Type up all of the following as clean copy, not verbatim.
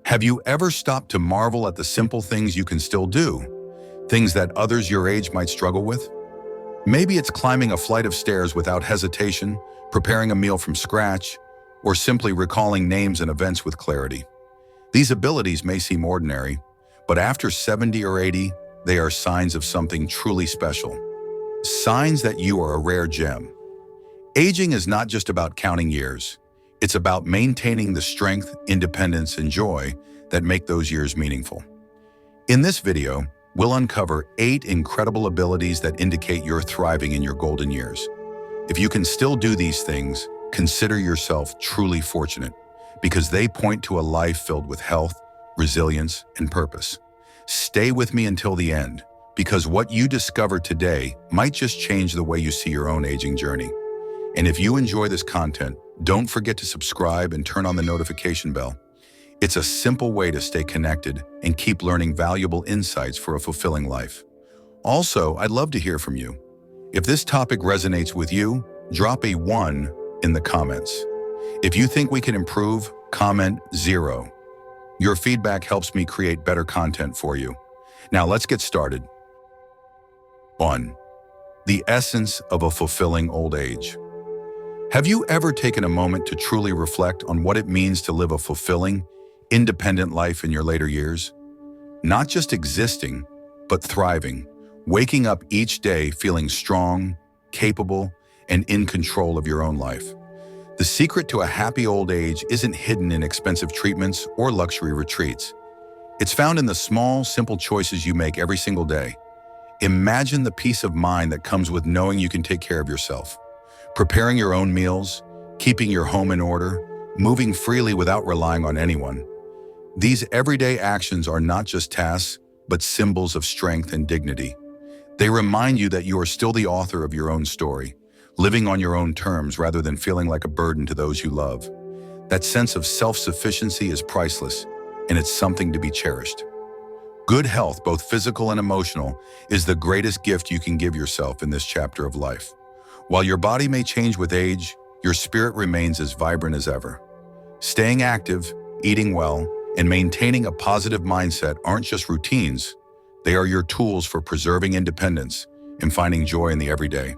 Have you ever stopped to marvel at the simple things you can still do? Things that others your age might struggle with? Maybe it's climbing a flight of stairs without hesitation, preparing a meal from scratch, or simply recalling names and events with clarity. These abilities may seem ordinary, but after 70 or 80, they are signs of something truly special. Signs that you are a rare gem. Aging is not just about counting years. It's about maintaining the strength, independence, and joy that make those years meaningful. In this video, we'll uncover 8 incredible abilities that indicate you're thriving in your golden years. If you can still do these things, consider yourself truly fortunate, because they point to a life filled with health, resilience, and purpose. Stay with me until the end, because what you discover today might just change the way you see your own aging journey. And if you enjoy this content, don't forget to subscribe and turn on the notification bell. It's a simple way to stay connected and keep learning valuable insights for a fulfilling life. Also, I'd love to hear from you. If this topic resonates with you, drop a 1 in the comments. If you think we can improve, comment 0. Your feedback helps me create better content for you. Now let's get started. 1. The essence of a fulfilling old age. Have you ever taken a moment to truly reflect on what it means to live a fulfilling, independent life in your later years? Not just existing, but thriving, waking up each day feeling strong, capable, and in control of your own life. The secret to a happy old age isn't hidden in expensive treatments or luxury retreats. It's found in the small, simple choices you make every single day. Imagine the peace of mind that comes with knowing you can take care of yourself. Preparing your own meals, keeping your home in order, moving freely without relying on anyone. These everyday actions are not just tasks, but symbols of strength and dignity. They remind you that you are still the author of your own story, living on your own terms rather than feeling like a burden to those you love. That sense of self-sufficiency is priceless, and it's something to be cherished. Good health, both physical and emotional, is the greatest gift you can give yourself in this chapter of life. While your body may change with age, your spirit remains as vibrant as ever. Staying active, eating well, and maintaining a positive mindset aren't just routines. They are your tools for preserving independence and finding joy in the everyday.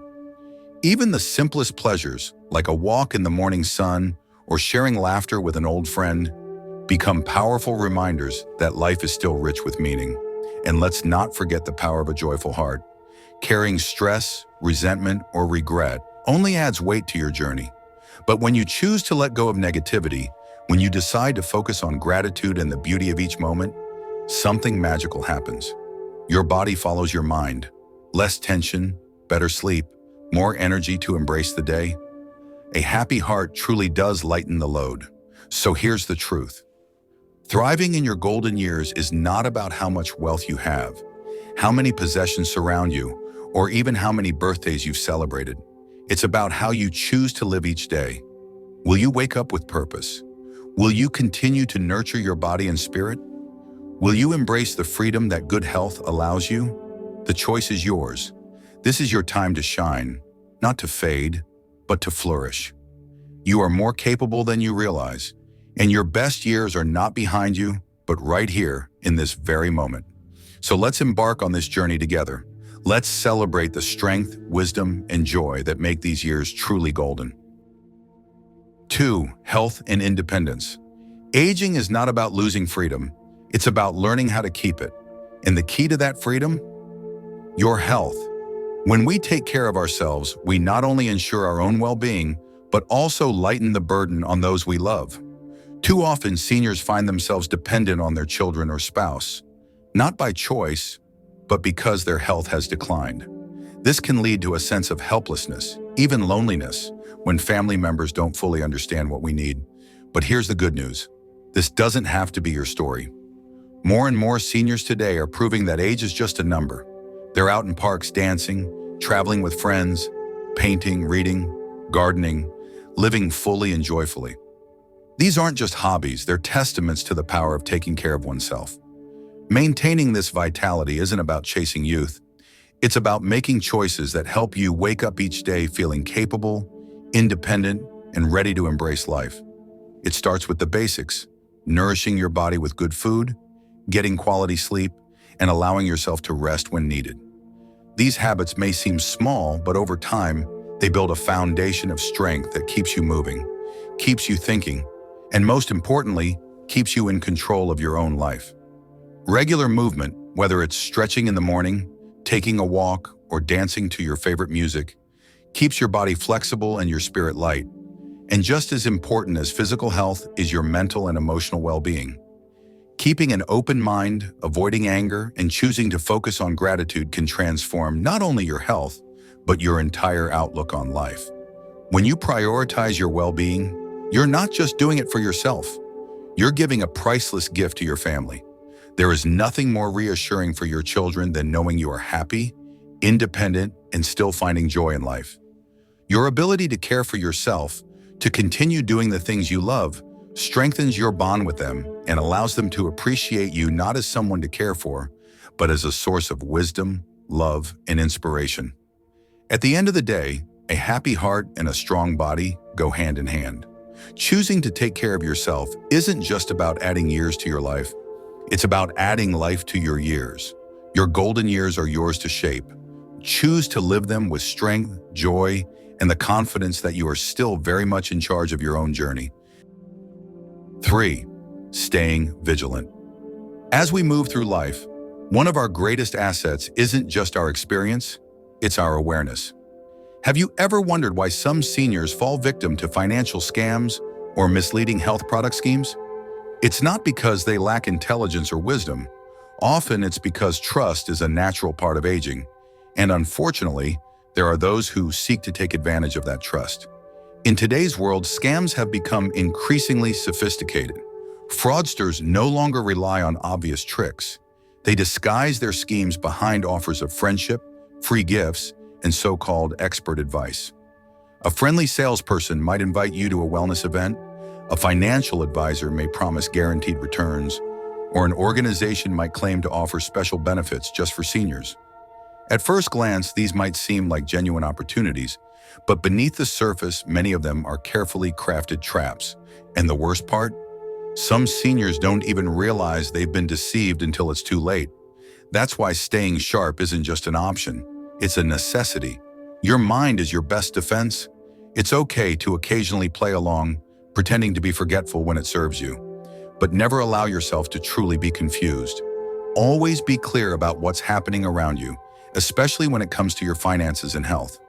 Even the simplest pleasures, like a walk in the morning sun or sharing laughter with an old friend, become powerful reminders that life is still rich with meaning. And let's not forget the power of a joyful heart. Carrying stress, resentment, or regret only adds weight to your journey. But when you choose to let go of negativity, when you decide to focus on gratitude and the beauty of each moment, something magical happens. Your body follows your mind. Less tension, better sleep, more energy to embrace the day. A happy heart truly does lighten the load. So here's the truth. Thriving in your golden years is not about how much wealth you have, how many possessions surround you, or even how many birthdays you've celebrated. It's about how you choose to live each day. Will you wake up with purpose? Will you continue to nurture your body and spirit? Will you embrace the freedom that good health allows you? The choice is yours. This is your time to shine, not to fade, but to flourish. You are more capable than you realize, and your best years are not behind you, but right here in this very moment. So let's embark on this journey together. Let's celebrate the strength, wisdom, and joy that make these years truly golden. 2. Health and independence. Aging is not about losing freedom. It's about learning how to keep it. And the key to that freedom? Your health. When we take care of ourselves, we not only ensure our own well-being, but also lighten the burden on those we love. Too often, seniors find themselves dependent on their children or spouse, not by choice, but because their health has declined. This can lead to a sense of helplessness, even loneliness, when family members don't fully understand what we need. But here's the good news. This doesn't have to be your story. More and more seniors today are proving that age is just a number. They're out in parks dancing, traveling with friends, painting, reading, gardening, living fully and joyfully. These aren't just hobbies, they're testaments to the power of taking care of oneself. Maintaining this vitality isn't about chasing youth. It's about making choices that help you wake up each day feeling capable, independent, and ready to embrace life. It starts with the basics: nourishing your body with good food, getting quality sleep, and allowing yourself to rest when needed. These habits may seem small, but over time, they build a foundation of strength that keeps you moving, keeps you thinking, and most importantly, keeps you in control of your own life. Regular movement, whether it's stretching in the morning, taking a walk, or dancing to your favorite music, keeps your body flexible and your spirit light. And just as important as physical health is your mental and emotional well-being. Keeping an open mind, avoiding anger, and choosing to focus on gratitude can transform not only your health, but your entire outlook on life. When you prioritize your well-being, you're not just doing it for yourself. You're giving a priceless gift to your family. There is nothing more reassuring for your children than knowing you are happy, independent, and still finding joy in life. Your ability to care for yourself, to continue doing the things you love, strengthens your bond with them and allows them to appreciate you not as someone to care for, but as a source of wisdom, love, and inspiration. At the end of the day, a happy heart and a strong body go hand in hand. Choosing to take care of yourself isn't just about adding years to your life. It's about adding life to your years. Your golden years are yours to shape. Choose to live them with strength, joy, and the confidence that you are still very much in charge of your own journey. 3. Staying vigilant. As we move through life, one of our greatest assets isn't just our experience, it's our awareness. Have you ever wondered why some seniors fall victim to financial scams or misleading health product schemes? It's not because they lack intelligence or wisdom. Often it's because trust is a natural part of aging, and unfortunately, there are those who seek to take advantage of that trust. In today's world, scams have become increasingly sophisticated. Fraudsters no longer rely on obvious tricks. They disguise their schemes behind offers of friendship, free gifts, and so-called expert advice. A friendly salesperson might invite you to a wellness event, a financial advisor may promise guaranteed returns, or an organization might claim to offer special benefits just for seniors. At first glance, these might seem like genuine opportunities, but beneath the surface, many of them are carefully crafted traps. And the worst part? Some seniors don't even realize they've been deceived until it's too late. That's why staying sharp isn't just an option, it's a necessity. Your mind is your best defense. It's okay to occasionally play along, pretending to be forgetful when it serves you. But never allow yourself to truly be confused. Always be clear about what's happening around you, especially when it comes to your finances and health.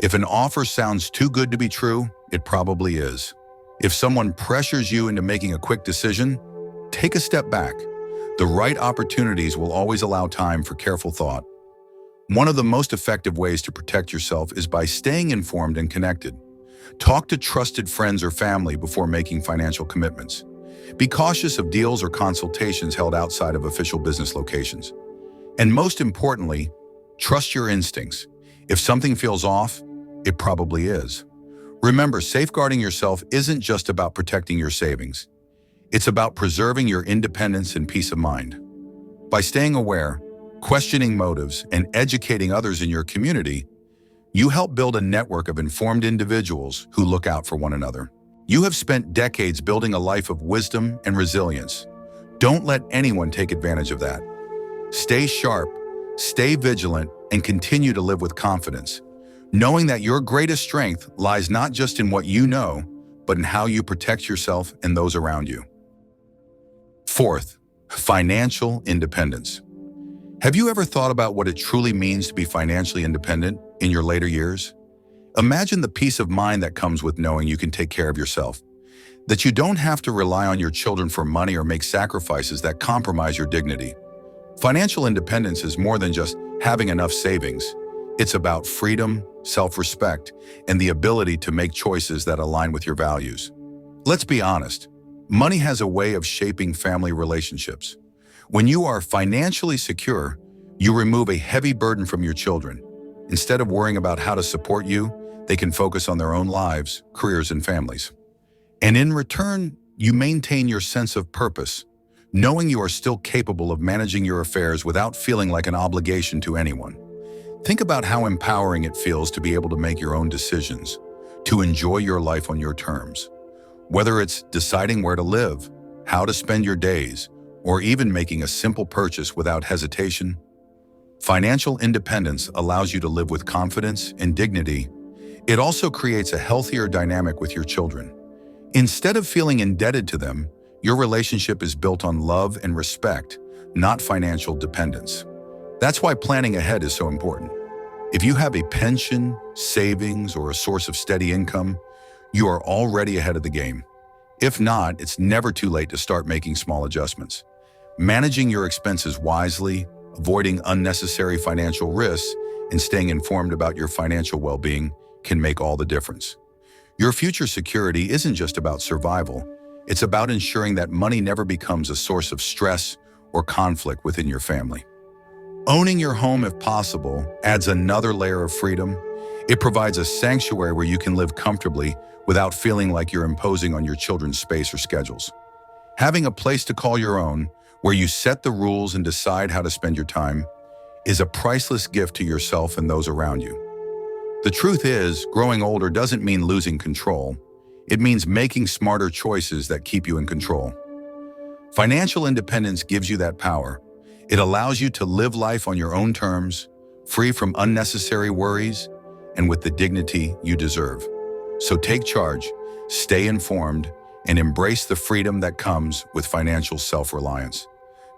If an offer sounds too good to be true, it probably is. If someone pressures you into making a quick decision, take a step back. The right opportunities will always allow time for careful thought. One of the most effective ways to protect yourself is by staying informed and connected. Talk to trusted friends or family before making financial commitments. Be cautious of deals or consultations held outside of official business locations. And most importantly, trust your instincts. If something feels off, it probably is. Remember, safeguarding yourself isn't just about protecting your savings. It's about preserving your independence and peace of mind. By staying aware, questioning motives, and educating others in your community, you help build a network of informed individuals who look out for one another. You have spent decades building a life of wisdom and resilience. Don't let anyone take advantage of that. Stay sharp, stay vigilant, and continue to live with confidence, knowing that your greatest strength lies not just in what you know, but in how you protect yourself and those around you. 4th, financial independence. Have you ever thought about what it truly means to be financially independent in your later years? Imagine the peace of mind that comes with knowing you can take care of yourself, that you don't have to rely on your children for money or make sacrifices that compromise your dignity. Financial independence is more than just having enough savings. It's about freedom, self-respect, and the ability to make choices that align with your values. Let's be honest, money has a way of shaping family relationships. When you are financially secure, you remove a heavy burden from your children. Instead of worrying about how to support you, they can focus on their own lives, careers, and families. And in return, you maintain your sense of purpose, knowing you are still capable of managing your affairs without feeling like an obligation to anyone. Think about how empowering it feels to be able to make your own decisions, to enjoy your life on your terms. Whether it's deciding where to live, how to spend your days, or even making a simple purchase without hesitation. Financial independence allows you to live with confidence and dignity. It also creates a healthier dynamic with your children. Instead of feeling indebted to them, your relationship is built on love and respect, not financial dependence. That's why planning ahead is so important. If you have a pension, savings, or a source of steady income, you are already ahead of the game. If not, it's never too late to start making small adjustments. Managing your expenses wisely, avoiding unnecessary financial risks, and staying informed about your financial well-being can make all the difference. Your future security isn't just about survival. It's about ensuring that money never becomes a source of stress or conflict within your family. Owning your home, if possible, adds another layer of freedom. It provides a sanctuary where you can live comfortably without feeling like you're imposing on your children's space or schedules. Having a place to call your own, where you set the rules and decide how to spend your time, is a priceless gift to yourself and those around you. The truth is, growing older doesn't mean losing control. It means making smarter choices that keep you in control. Financial independence gives you that power. It allows you to live life on your own terms, free from unnecessary worries, and with the dignity you deserve. So take charge, stay informed, and embrace the freedom that comes with financial self-reliance,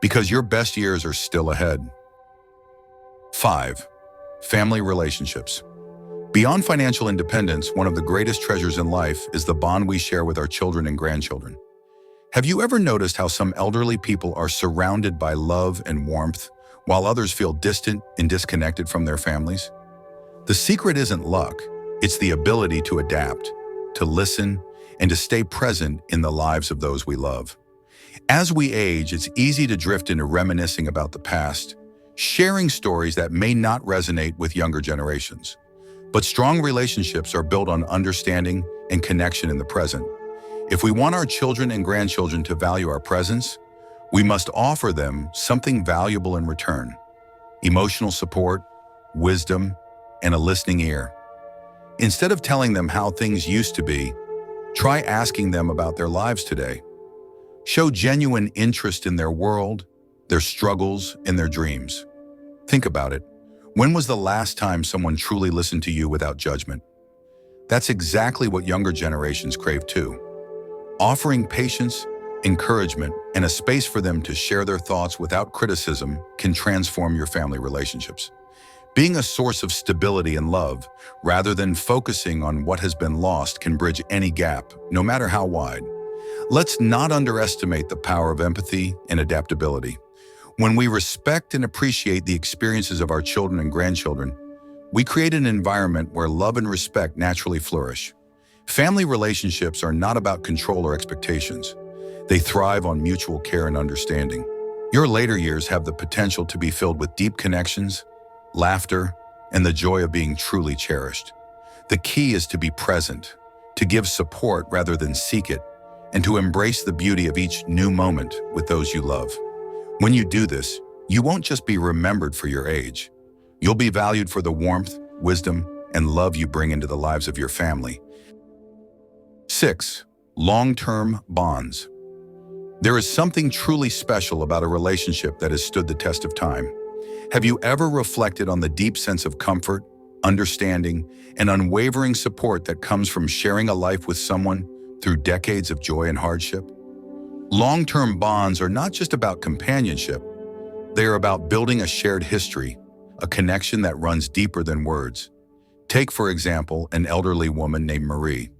because your best years are still ahead. 5. Family relationships. Beyond financial independence, one of the greatest treasures in life is the bond we share with our children and grandchildren. Have you ever noticed how some elderly people are surrounded by love and warmth, while others feel distant and disconnected from their families? The secret isn't luck, it's the ability to adapt, to listen, and to stay present in the lives of those we love. As we age, it's easy to drift into reminiscing about the past, sharing stories that may not resonate with younger generations. But strong relationships are built on understanding and connection in the present. If we want our children and grandchildren to value our presence, we must offer them something valuable in return: emotional support, wisdom, and a listening ear. Instead of telling them how things used to be, try asking them about their lives today. Show genuine interest in their world, their struggles, and their dreams. Think about it. When was the last time someone truly listened to you without judgment? That's exactly what younger generations crave too. Offering patience, encouragement, and a space for them to share their thoughts without criticism can transform your family relationships. Being a source of stability and love, rather than focusing on what has been lost, can bridge any gap, no matter how wide. Let's not underestimate the power of empathy and adaptability. When we respect and appreciate the experiences of our children and grandchildren, we create an environment where love and respect naturally flourish. Family relationships are not about control or expectations. They thrive on mutual care and understanding. Your later years have the potential to be filled with deep connections, laughter, and the joy of being truly cherished. The key is to be present, to give support rather than seek it, and to embrace the beauty of each new moment with those you love. When you do this, you won't just be remembered for your age. You'll be valued for the warmth, wisdom, and love you bring into the lives of your family. 6. Long-term bonds. There is something truly special about a relationship that has stood the test of time. Have you ever reflected on the deep sense of comfort, understanding, and unwavering support that comes from sharing a life with someone through decades of joy and hardship? Long-term bonds are not just about companionship. They are about building a shared history, a connection that runs deeper than words. Take, for example, an elderly woman named Marie.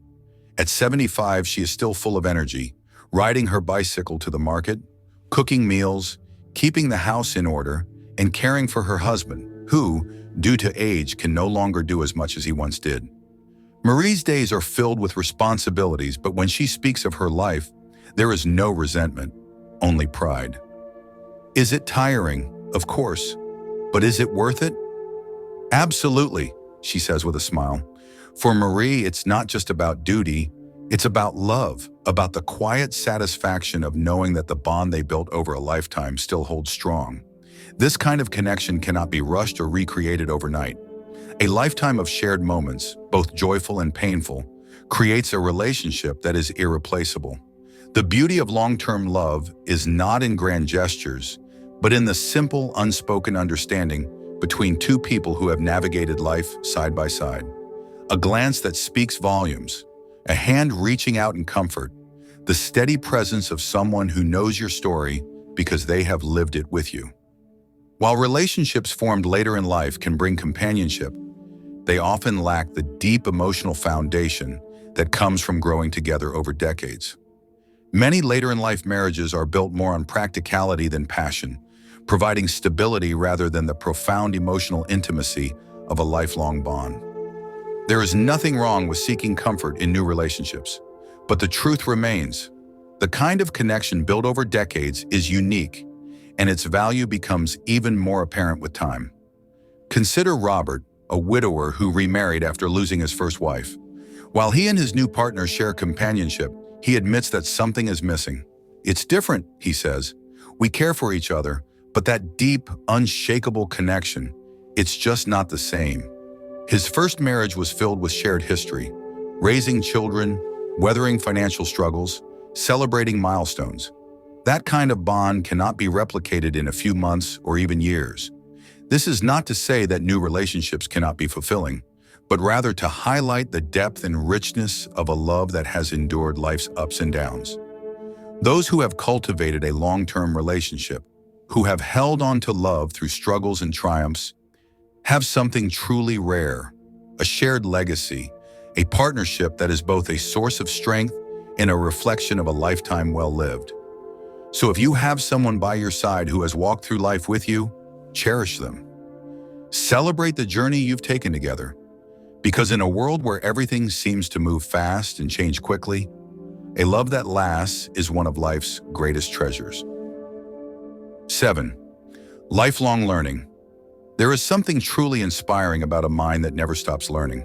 At 75, she is still full of energy, riding her bicycle to the market, cooking meals, keeping the house in order, and caring for her husband, who, due to age, can no longer do as much as he once did. Marie's days are filled with responsibilities, but when she speaks of her life, there is no resentment, only pride. Is it tiring? Of course. But is it worth it? Absolutely, she says with a smile. For Marie, it's not just about duty, it's about love, about the quiet satisfaction of knowing that the bond they built over a lifetime still holds strong. This kind of connection cannot be rushed or recreated overnight. A lifetime of shared moments, both joyful and painful, creates a relationship that is irreplaceable. The beauty of long-term love is not in grand gestures, but in the simple, unspoken understanding between two people who have navigated life side by side. A glance that speaks volumes, a hand reaching out in comfort, the steady presence of someone who knows your story because they have lived it with you. While relationships formed later in life can bring companionship, they often lack the deep emotional foundation that comes from growing together over decades. Many later-in-life marriages are built more on practicality than passion, providing stability rather than the profound emotional intimacy of a lifelong bond. There is nothing wrong with seeking comfort in new relationships, but the truth remains. The kind of connection built over decades is unique, and its value becomes even more apparent with time. Consider Robert, a widower who remarried after losing his first wife. While he and his new partner share companionship, he admits that something is missing. "It's different," he says. "We care for each other, but that deep, unshakable connection, it's just not the same." His first marriage was filled with shared history, raising children, weathering financial struggles, celebrating milestones. That kind of bond cannot be replicated in a few months or even years. This is not to say that new relationships cannot be fulfilling, but rather to highlight the depth and richness of a love that has endured life's ups and downs. Those who have cultivated a long-term relationship, who have held on to love through struggles and triumphs, have something truly rare, a shared legacy, a partnership that is both a source of strength and a reflection of a lifetime well lived. So if you have someone by your side who has walked through life with you, cherish them. Celebrate the journey you've taken together. Because in a world where everything seems to move fast and change quickly, a love that lasts is one of life's greatest treasures. 7. Lifelong learning. There is something truly inspiring about a mind that never stops learning.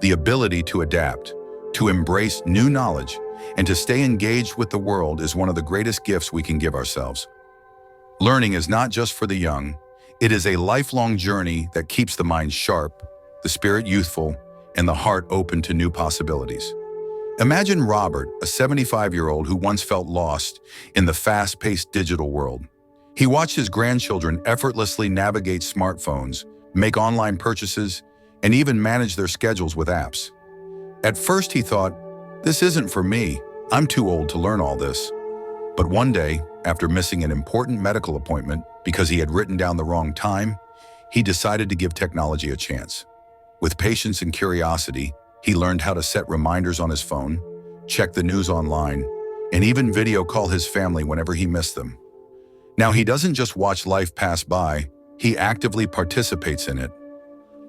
The ability to adapt, to embrace new knowledge, and to stay engaged with the world is one of the greatest gifts we can give ourselves. Learning is not just for the young. It is a lifelong journey that keeps the mind sharp, the spirit youthful, and the heart open to new possibilities. Imagine Robert, a 75-year-old who once felt lost in the fast-paced digital world. He watched his grandchildren effortlessly navigate smartphones, make online purchases, and even manage their schedules with apps. At first he thought, "This isn't for me. I'm too old to learn all this." But one day, after missing an important medical appointment because he had written down the wrong time, he decided to give technology a chance. With patience and curiosity, he learned how to set reminders on his phone, check the news online, and even video call his family whenever he missed them. Now he doesn't just watch life pass by, he actively participates in it.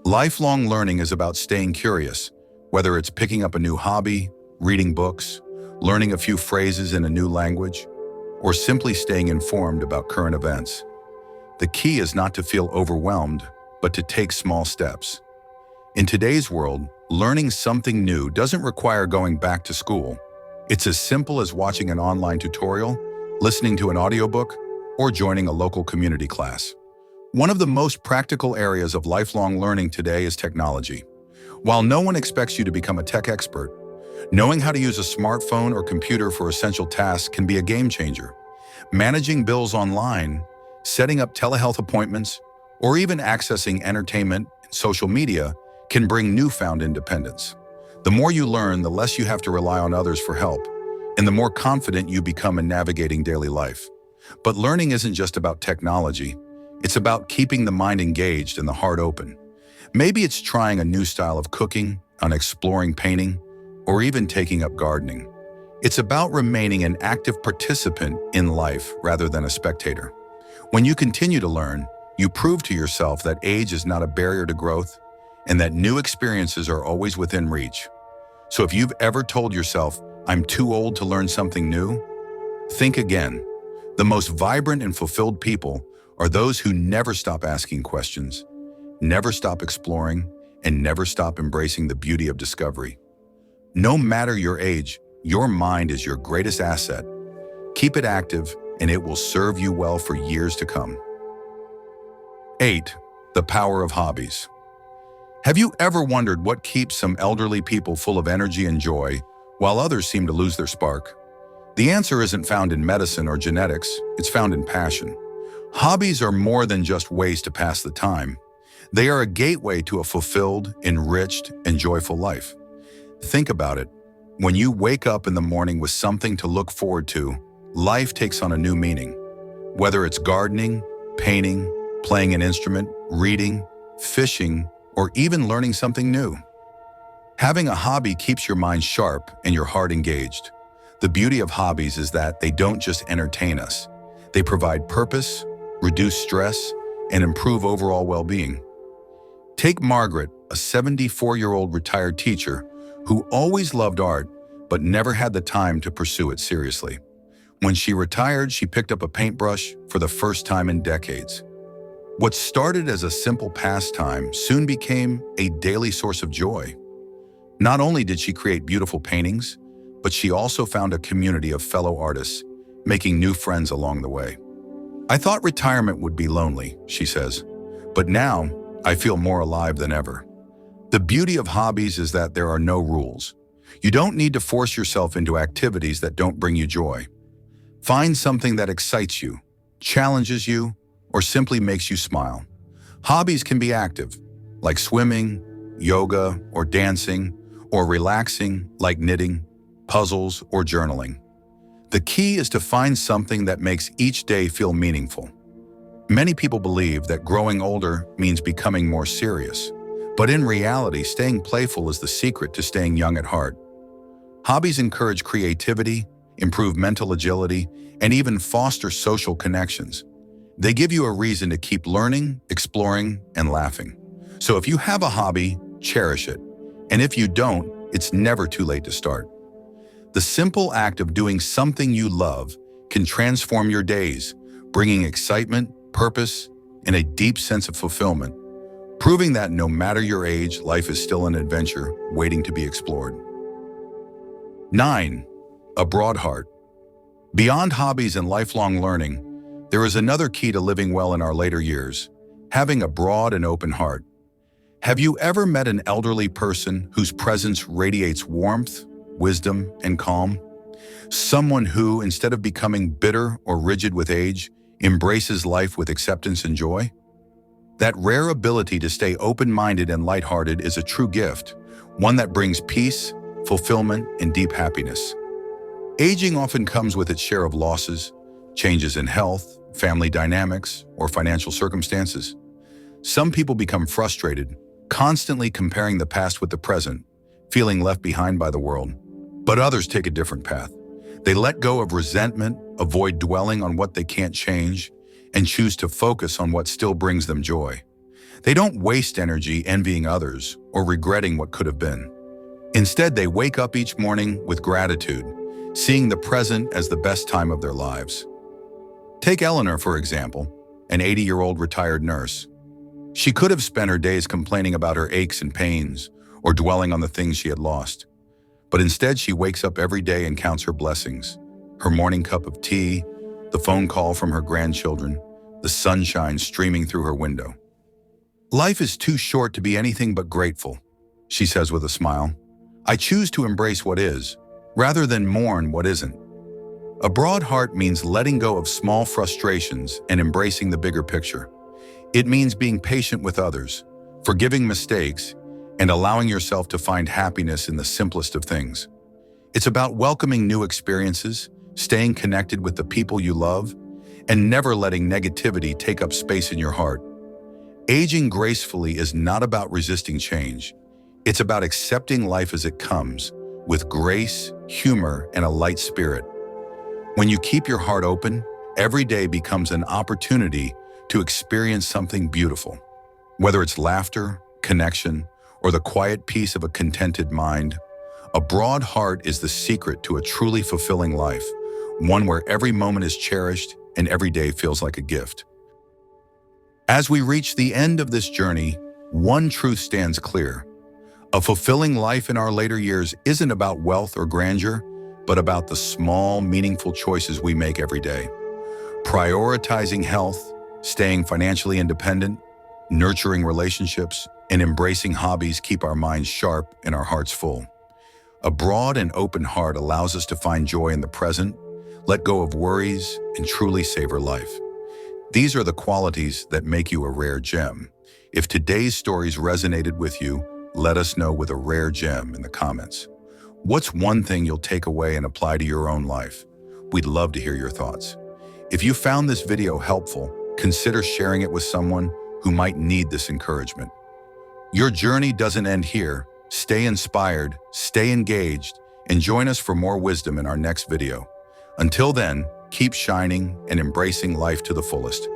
Lifelong learning is about staying curious, whether it's picking up a new hobby, reading books, learning a few phrases in a new language, or simply staying informed about current events. The key is not to feel overwhelmed, but to take small steps. In today's world, learning something new doesn't require going back to school. It's as simple as watching an online tutorial, listening to an audiobook, or joining a local community class. One of the most practical areas of lifelong learning today is technology. While no one expects you to become a tech expert, knowing how to use a smartphone or computer for essential tasks can be a game changer. Managing bills online, setting up telehealth appointments, or even accessing entertainment and social media can bring newfound independence. The more you learn, the less you have to rely on others for help, and the more confident you become in navigating daily life. But learning isn't just about technology. It's about keeping the mind engaged and the heart open. Maybe it's trying a new style of cooking, on exploring painting, or even taking up gardening. It's about remaining an active participant in life rather than a spectator. When you continue to learn, you prove to yourself that age is not a barrier to growth and that new experiences are always within reach. So if you've ever told yourself, "I'm too old to learn something new," think again. The most vibrant and fulfilled people are those who never stop asking questions, never stop exploring, and never stop embracing the beauty of discovery. No matter your age, your mind is your greatest asset. Keep it active, and it will serve you well for years to come. 8. The power of hobbies. Have you ever wondered what keeps some elderly people full of energy and joy, while others seem to lose their spark? The answer isn't found in medicine or genetics, it's found in passion. Hobbies are more than just ways to pass the time. They are a gateway to a fulfilled, enriched, and joyful life. Think about it. When you wake up in the morning with something to look forward to, life takes on a new meaning. Whether it's gardening, painting, playing an instrument, reading, fishing, or even learning something new. Having a hobby keeps your mind sharp and your heart engaged. The beauty of hobbies is that they don't just entertain us. They provide purpose, reduce stress, and improve overall well-being. Take Margaret, a 74-year-old retired teacher who always loved art but never had the time to pursue it seriously. When she retired, she picked up a paintbrush for the first time in decades. What started as a simple pastime soon became a daily source of joy. Not only did she create beautiful paintings, but she also found a community of fellow artists, making new friends along the way. "I thought retirement would be lonely," she says, "but now I feel more alive than ever." The beauty of hobbies is that there are no rules. You don't need to force yourself into activities that don't bring you joy. Find something that excites you, challenges you, or simply makes you smile. Hobbies can be active, like swimming, yoga, or dancing, or relaxing, like knitting, puzzles, or journaling. The key is to find something that makes each day feel meaningful. Many people believe that growing older means becoming more serious, but in reality, staying playful is the secret to staying young at heart. Hobbies encourage creativity, improve mental agility, and even foster social connections. They give you a reason to keep learning, exploring, and laughing. So if you have a hobby, cherish it. And if you don't, it's never too late to start. The simple act of doing something you love can transform your days, bringing excitement, purpose, and a deep sense of fulfillment, proving that no matter your age, life is still an adventure waiting to be explored. 9. A broad heart. Beyond hobbies and lifelong learning, there is another key to living well in our later years: having a broad and open heart. Have you ever met an elderly person whose presence radiates warmth, wisdom, and calm? Someone who, instead of becoming bitter or rigid with age, embraces life with acceptance and joy? That rare ability to stay open-minded and lighthearted is a true gift, one that brings peace, fulfillment, and deep happiness. Aging often comes with its share of losses, changes in health, family dynamics, or financial circumstances. Some people become frustrated, constantly comparing the past with the present, feeling left behind by the world. But others take a different path. They let go of resentment, avoid dwelling on what they can't change, and choose to focus on what still brings them joy. They don't waste energy envying others or regretting what could have been. Instead, they wake up each morning with gratitude, seeing the present as the best time of their lives. Take Eleanor, for example, an 80-year-old retired nurse. She could have spent her days complaining about her aches and pains or dwelling on the things she had lost. But instead, she wakes up every day and counts her blessings: her morning cup of tea, the phone call from her grandchildren, the sunshine streaming through her window. "Life is too short to be anything but grateful," she says with a smile. "I choose to embrace what is, rather than mourn what isn't." A broad heart means letting go of small frustrations and embracing the bigger picture. It means being patient with others, forgiving mistakes, and allowing yourself to find happiness in the simplest of things. It's about welcoming new experiences, staying connected with the people you love, and never letting negativity take up space in your heart. Aging gracefully is not about resisting change. It's about accepting life as it comes, with grace, humor, and a light spirit. When you keep your heart open, every day becomes an opportunity to experience something beautiful. Whether it's laughter, connection, or the quiet peace of a contented mind, a broad heart is the secret to a truly fulfilling life, one where every moment is cherished and every day feels like a gift. As we reach the end of this journey, one truth stands clear. A fulfilling life in our later years isn't about wealth or grandeur, but about the small, meaningful choices we make every day. Prioritizing health, staying financially independent, nurturing relationships, and embracing hobbies keep our minds sharp and our hearts full. A broad and open heart allows us to find joy in the present let go of worries, and truly savor life. These are the qualities that make you a rare gem. If today's stories resonated with you, let us know with a rare gem in the comments. What's one thing you'll take away and apply to your own life? We'd love to hear your thoughts. If you found this video helpful, consider sharing it with someone who might need this encouragement. Your journey doesn't end here. Stay inspired, stay engaged, and join us for more wisdom in our next video. Until then, keep shining and embracing life to the fullest.